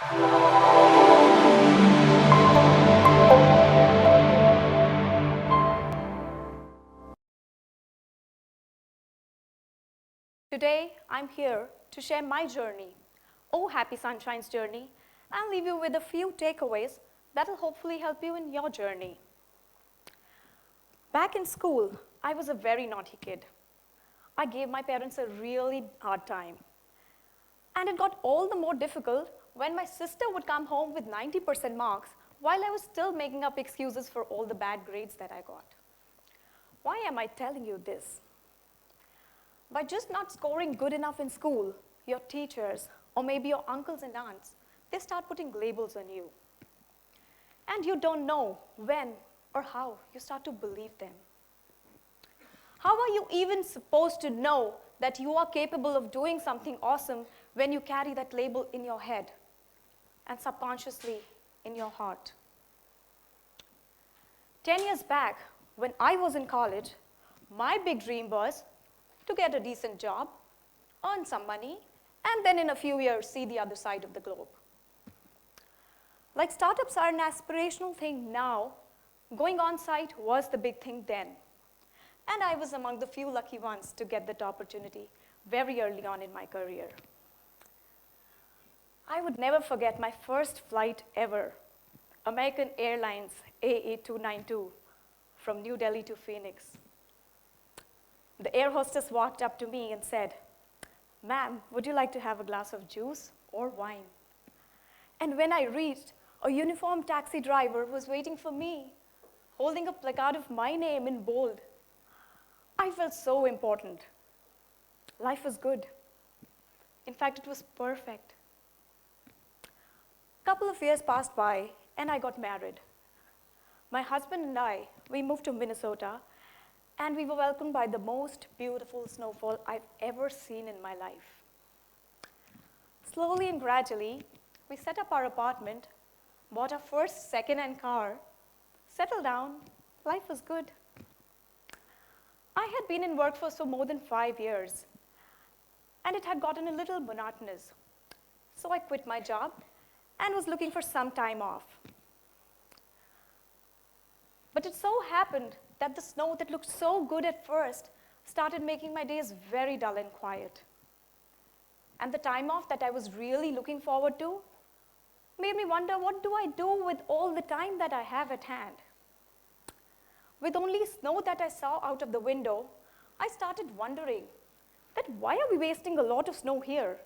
Today, I'm here to share my journey, Oh Happy Sunshine's journey, and leave you with a few takeaways that will hopefully help you in your journey. Back in school, I was a very naughty kid. I gave my parents a really hard time. And it got all the more difficult when my sister would come home with 90% marks while I was still making up excuses for all the bad grades that I got. Why am I telling you this? By just not scoring good enough in school, your teachers, or maybe your uncles and aunts, they start putting labels on you. And you don't know when or how you start to believe them. How are you even supposed to know that you are capable of doing something awesome when you carry that label in your head and subconsciously in your heart? 10 years back, when I was in college, my big dream was to get a decent job, earn some money, and then in a few years see the other side of the globe. Like startups are an aspirational thing now, going on site was the big thing then. And I was among the few lucky ones to get that opportunity very early on in my career. I would never forget my first flight ever, American Airlines AA292 from New Delhi to Phoenix. The air hostess walked up to me and said, "Ma'am, would you like to have a glass of juice or wine?" And when I reached, a uniformed taxi driver was waiting for me, holding a placard of my name in bold. I felt so important. Life was good. In fact, it was perfect. A couple of years passed by, and I got married. My husband and I, we moved to Minnesota, and we were welcomed by the most beautiful snowfall I've ever seen in my life. Slowly and gradually, we set up our apartment, bought our first second-hand car, settled down. Life was good. I had been in workforce for more than 5 years, and it had gotten a little monotonous. So I quit my job and was looking for some time off. But it so happened that the snow that looked so good at first started making my days very dull and quiet. And the time off that I was really looking forward to made me wonder, what do I do with all the time that I have at hand? With only snow that I saw out of the window, I started wondering that why are we wasting a lot of snow here?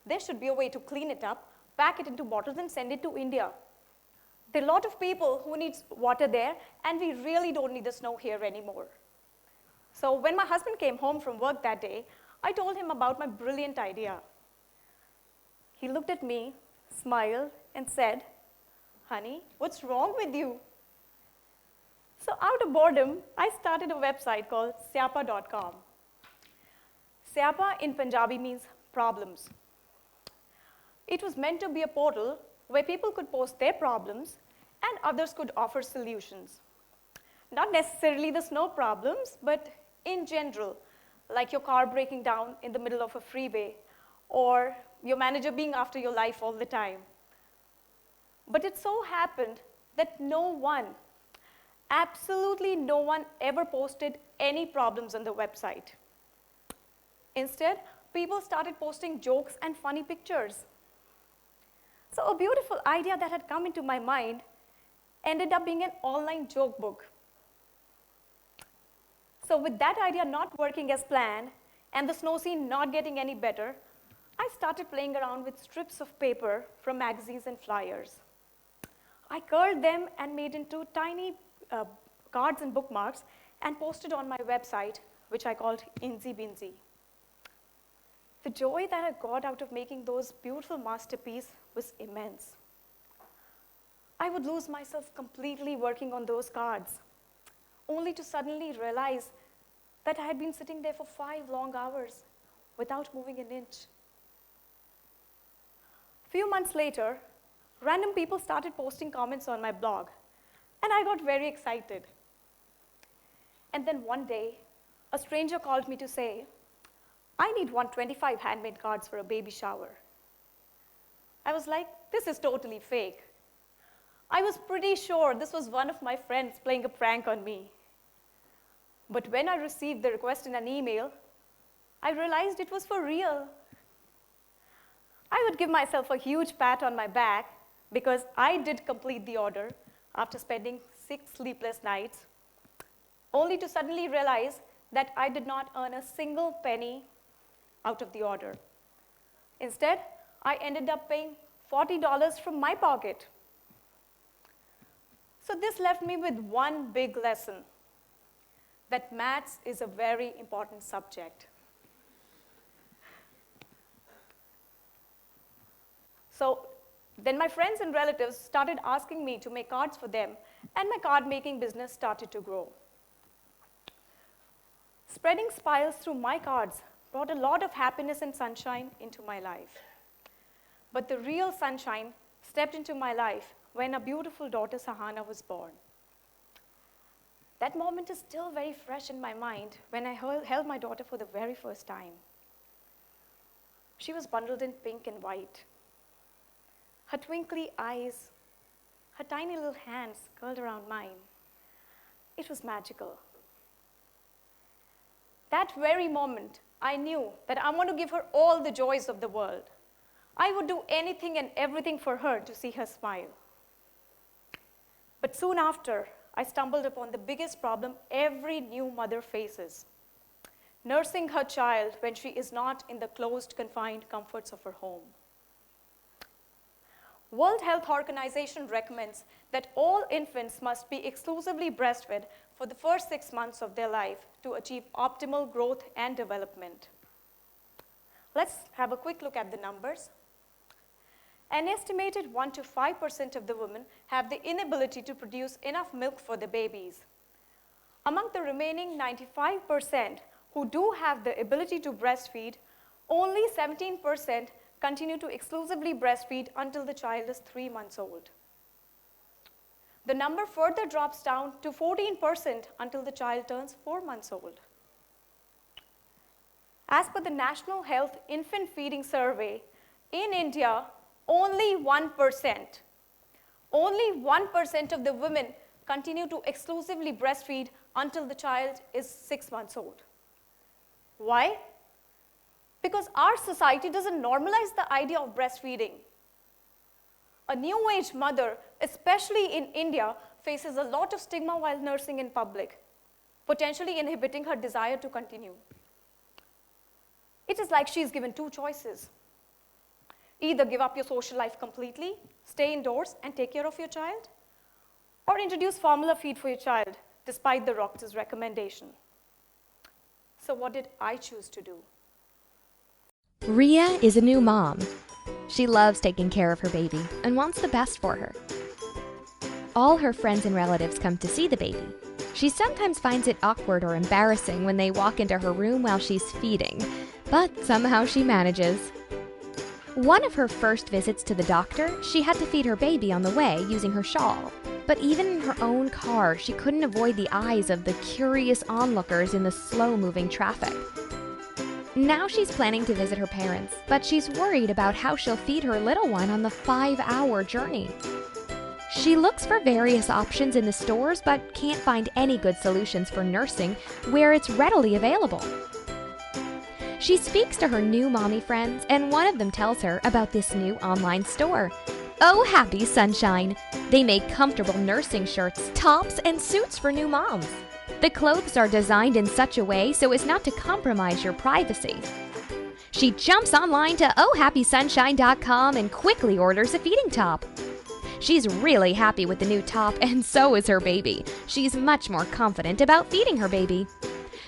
There should be a way to clean it up, pack it into bottles, and send it to India. There are a lot of people who need water there, and we really don't need the snow here anymore. So when my husband came home from work that day, I told him about my brilliant idea. He looked at me, smiled, and said, "Honey, what's wrong with you?" So out of boredom, I started a website called Syapa.com. Syapa in Punjabi means problems. It was meant to be a portal where people could post their problems and others could offer solutions. Not necessarily the snow problems, but in general, like your car breaking down in the middle of a freeway, or your manager being after your life all the time. But it so happened that no one, absolutely no one, ever posted any problems on the website. Instead, people started posting jokes and funny pictures. So a beautiful idea that had come into my mind ended up being an online joke book. So with that idea not working as planned and the snow scene not getting any better, I started playing around with strips of paper from magazines and flyers. I curled them and made into tiny cards and bookmarks and posted on my website, which I called Insy Binsy. The joy that I got out of making those beautiful masterpieces was immense. I would lose myself completely working on those cards, only to suddenly realize that I had been sitting there for 5 long hours without moving an inch. A few months later, random people started posting comments on my blog, and I got very excited. And then one day, a stranger called me to say, "I need 125 handmade cards for a baby shower." I was like, this is totally fake. I was pretty sure this was one of my friends playing a prank on me. But when I received the request in an email, I realized it was for real. I would give myself a huge pat on my back because I did complete the order after spending 6 sleepless nights, only to suddenly realize that I did not earn a single penny out of the order. Instead, I ended up paying $40 from my pocket. So this left me with one big lesson, that maths is a very important subject. So then my friends and relatives started asking me to make cards for them, and my card-making business started to grow. Spreading smiles through my cards brought a lot of happiness and sunshine into my life. But the real sunshine stepped into my life when a beautiful daughter, Sahana, was born. That moment is still very fresh in my mind when I held my daughter for the very first time. She was bundled in pink and white. Her twinkly eyes, her tiny little hands curled around mine. It was magical. That very moment, I knew that I want to give her all the joys of the world. I would do anything and everything for her to see her smile. But soon after, I stumbled upon the biggest problem every new mother faces: nursing her child when she is not in the closed, confined comforts of her home. World Health Organization recommends that all infants must be exclusively breastfed for the first 6 months of their life to achieve optimal growth and development. Let's have a quick look at the numbers. An estimated 1 to 5% of the women have the inability to produce enough milk for the babies. Among the remaining 95% who do have the ability to breastfeed, only 17% continue to exclusively breastfeed until the child is 3 months old. The number further drops down to 14% until the child turns 4 months old. As per the National Health Infant Feeding Survey, in India, only 1% of the women continue to exclusively breastfeed until the child is 6 months old. Why? Because our society doesn't normalize the idea of breastfeeding. A new age mother, especially in India, faces a lot of stigma while nursing in public, potentially inhibiting her desire to continue. It is like she's given 2 choices. Either give up your social life completely, stay indoors and take care of your child, or introduce formula feed for your child, despite the doctor's recommendation. So what did I choose to do? Ria is a new mom. She loves taking care of her baby and wants the best for her. All her friends and relatives come to see the baby. She sometimes finds it awkward or embarrassing when they walk into her room while she's feeding, but somehow she manages. One of her first visits to the doctor, she had to feed her baby on the way using her shawl. But even in her own car, she couldn't avoid the eyes of the curious onlookers in the slow-moving traffic. Now she's planning to visit her parents, but she's worried about how she'll feed her little one on the 5-hour journey. She looks for various options in the stores, but can't find any good solutions for nursing where it's readily available. She speaks to her new mommy friends, and one of them tells her about this new online store. Oh, Happy Sunshine! They make comfortable nursing shirts, tops, and suits for new moms. The clothes are designed in such a way so as not to compromise your privacy. She jumps online to ohhappysunshine.com and quickly orders a feeding top. She's really happy with the new top, and so is her baby. She's much more confident about feeding her baby.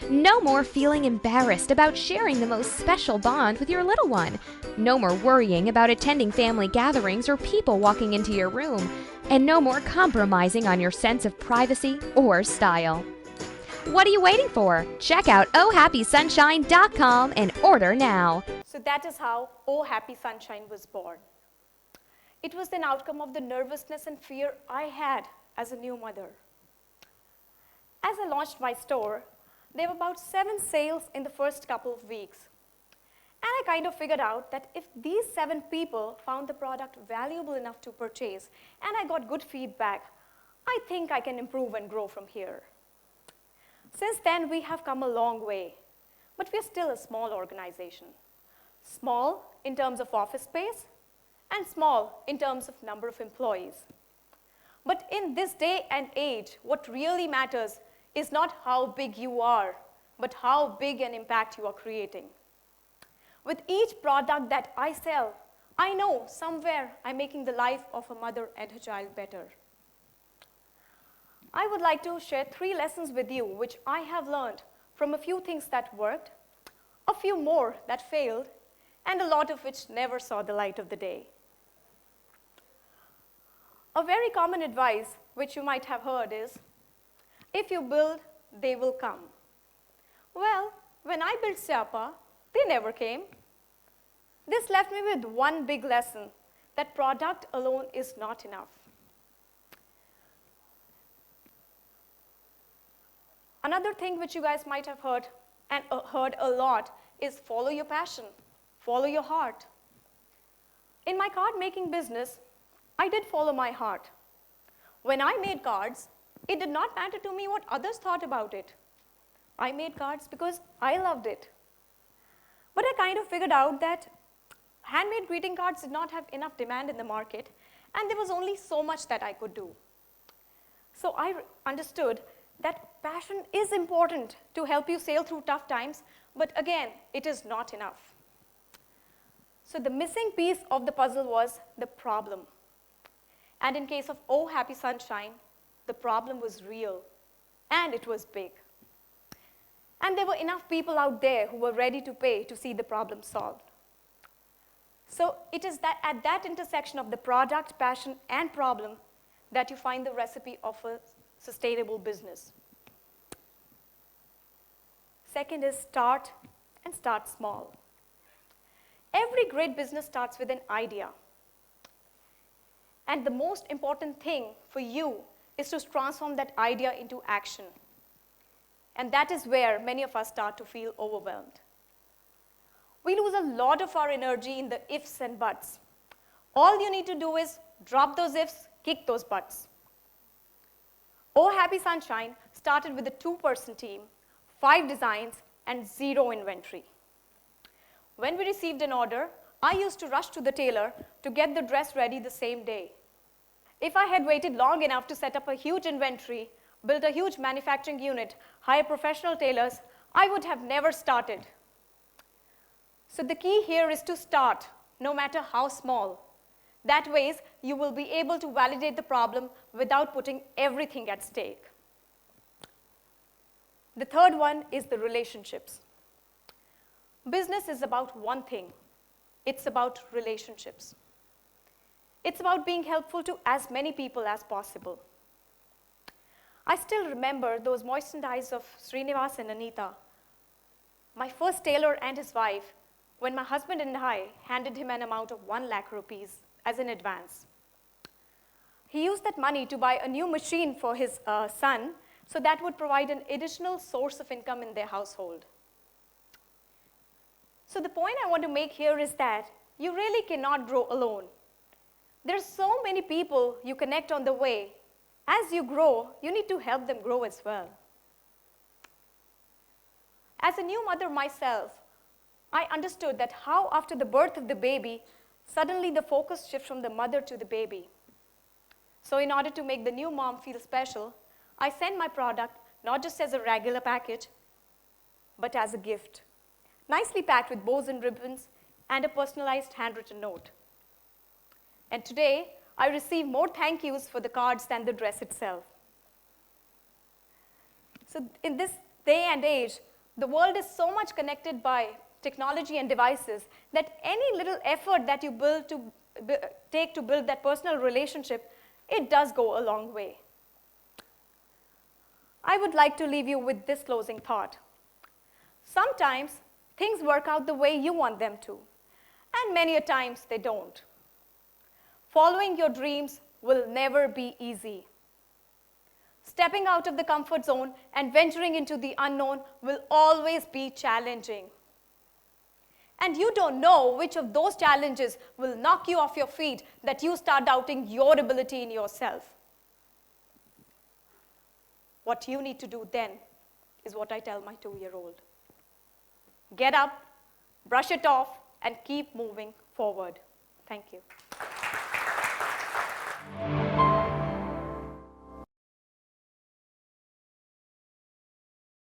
No more feeling embarrassed about sharing the most special bond with your little one. No more worrying about attending family gatherings or people walking into your room. And no more compromising on your sense of privacy or style. What are you waiting for? Check out ohhappysunshine.com and order now. So that is how Oh Happy Sunshine was born. It was an outcome of the nervousness and fear I had as a new mother. As I launched my store, there were about 7 sales in the first couple of weeks. And I kind of figured out that if these 7 people found the product valuable enough to purchase, and I got good feedback, I think I can improve and grow from here. Since then, we have come a long way, but we're still a small organization. Small in terms of office space, and small in terms of number of employees. But in this day and age, what really matters is not how big you are, but how big an impact you are creating. With each product that I sell, I know somewhere I'm making the life of a mother and her child better. I would like to share 3 lessons with you which I have learned from a few things that worked, a few more that failed, and a lot of which never saw the light of the day. A very common advice which you might have heard is, if you build, they will come. Well, when I built Siapa, they never came. This left me with one big lesson, that product alone is not enough. Another thing which you guys might have heard, and heard a lot, is follow your passion, follow your heart. In my card making business, I did follow my heart. When I made cards, it did not matter to me what others thought about it. I made cards because I loved it. But I kind of figured out that handmade greeting cards did not have enough demand in the market, and there was only so much that I could do. So I understood that passion is important to help you sail through tough times, but again, it is not enough. So the missing piece of the puzzle was the problem. And in case of Oh Happy Sunshine, the problem was real, and it was big. And there were enough people out there who were ready to pay to see the problem solved. So it is that at that intersection of the product, passion, and problem that you find the recipe of a sustainable business. Second is start, and start small. Every great business starts with an idea. And the most important thing for you is to transform that idea into action. And that is where many of us start to feel overwhelmed. We lose a lot of our energy in the ifs and buts. All you need to do is drop those ifs, kick those buts. Oh Happy Sunshine started with a 2-person team, 5 designs, and 0 inventory. When we received an order, I used to rush to the tailor to get the dress ready the same day. If I had waited long enough to set up a huge inventory, build a huge manufacturing unit, hire professional tailors, I would have never started. So the key here is to start, no matter how small. That way, you will be able to validate the problem without putting everything at stake. The third one is the relationships. Business is about one thing. It's about relationships. It's about being helpful to as many people as possible. I still remember those moistened eyes of Srinivas and Anita, my first tailor and his wife, when my husband and I handed him an amount of 1 lakh rupees as an advance. He used that money to buy a new machine for his son, so that would provide an additional source of income in their household. So the point I want to make here is that you really cannot grow alone. There's so many people you connect on the way. As you grow, you need to help them grow as well. As a new mother myself, I understood that how after the birth of the baby, suddenly the focus shifts from the mother to the baby. So in order to make the new mom feel special, I send my product not just as a regular package, but as a gift, nicely packed with bows and ribbons and a personalized handwritten note. And today, I receive more thank yous for the cards than the dress itself. So in this day and age, the world is so much connected by technology and devices that any little effort that you take to build that personal relationship, it does go a long way. I would like to leave you with this closing thought. Sometimes things work out the way you want them to, and many a times they don't. Following your dreams will never be easy. Stepping out of the comfort zone and venturing into the unknown will always be challenging. And you don't know which of those challenges will knock you off your feet, that you start doubting your ability in yourself. What you need to do then is what I tell my 2-year-old. Get up, brush it off, and keep moving forward. Thank you.